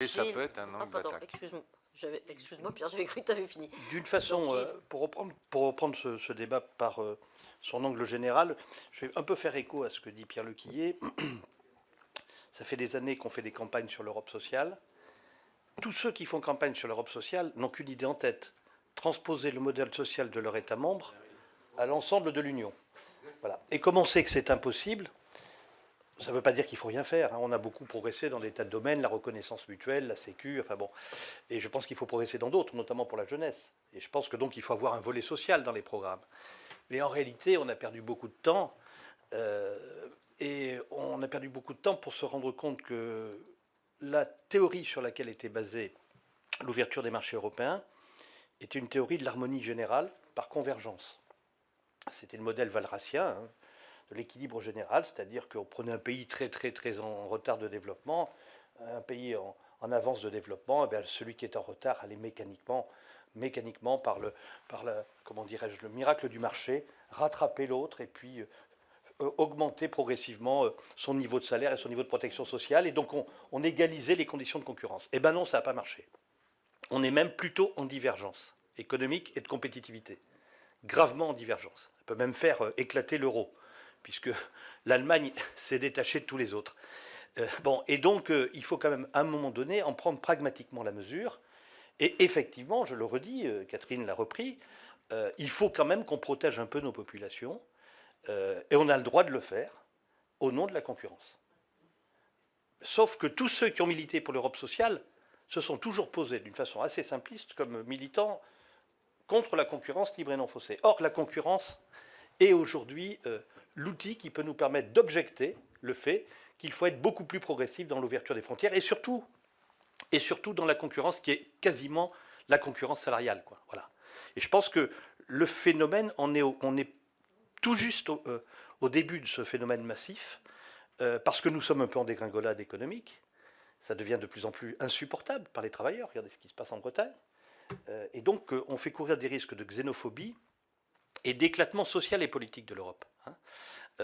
Et ça peut être un angle pardon, d'attaque. excuse-moi Pierre, j'avais cru que tu avais fini. D'une façon, pour reprendre ce débat par son angle général, je vais un peu faire écho à ce que dit Pierre Lequillier. Ça fait des années qu'on fait des campagnes sur l'Europe sociale. Tous ceux qui font campagne sur l'Europe sociale n'ont qu'une idée en tête, transposer le modèle social de leur État membre à l'ensemble de l'Union. Voilà. Et comme on sait que c'est impossible, ça ne veut pas dire qu'il ne faut rien faire. On a beaucoup progressé dans des tas de domaines, la reconnaissance mutuelle, la Sécu, enfin bon. Et je pense qu'il faut progresser dans d'autres, notamment pour la jeunesse. Et je pense que donc il faut avoir un volet social dans les programmes. Mais en réalité, on a perdu beaucoup de temps. Et on a perdu beaucoup de temps pour se rendre compte que la théorie sur laquelle était basée l'ouverture des marchés européens était une théorie de l'harmonie générale par convergence. C'était le modèle walrasien, hein, de l'équilibre général, c'est-à-dire qu'on prenait un pays très en retard de développement, un pays en avance de développement, et bien celui qui est en retard allait mécaniquement par comment dirais-je, le miracle du marché, rattraper l'autre et puis augmenter progressivement son niveau de salaire et son niveau de protection sociale, et donc on égalisait les conditions de concurrence. Eh bien non, ça n'a pas marché. On est même plutôt en divergence économique et de compétitivité, gravement en divergence. Ça peut même faire éclater l'euro, puisque l'Allemagne s'est détachée de tous les autres. Bon, et donc il faut quand même à un moment donné en prendre pragmatiquement la mesure, et effectivement, je le redis, Catherine l'a repris, il faut quand même qu'on protège un peu nos populations, et on a le droit de le faire au nom de la concurrence. Sauf que tous ceux qui ont milité pour l'Europe sociale se sont toujours posés d'une façon assez simpliste comme militants contre la concurrence libre et non faussée. Or, la concurrence est aujourd'hui l'outil qui peut nous permettre d'objecter le fait qu'il faut être beaucoup plus progressif dans l'ouverture des frontières, et surtout dans la concurrence qui est quasiment la concurrence salariale, quoi. Voilà. Et je pense que le phénomène, on est tout juste au début de ce phénomène massif, parce que nous sommes un peu en dégringolade économique. Ça devient de plus en plus insupportable par les travailleurs. Regardez ce qui se passe en Bretagne. Et donc, on fait courir des risques de xénophobie et d'éclatement social et politique de l'Europe.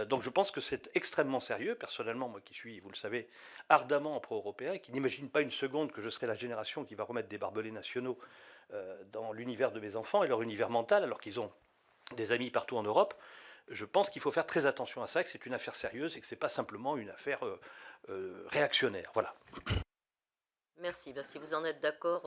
Donc je pense que c'est extrêmement sérieux. Personnellement, moi qui suis, vous le savez, ardemment pro-européen, qui n'imagine pas une seconde que je serai la génération qui va remettre des barbelés nationaux dans l'univers de mes enfants et leur univers mental, alors qu'ils ont des amis partout en Europe, je pense qu'il faut faire très attention à ça, que c'est une affaire sérieuse et que ce n'est pas simplement une affaire réactionnaire. Voilà. Merci. Ben, si vous en êtes d'accord,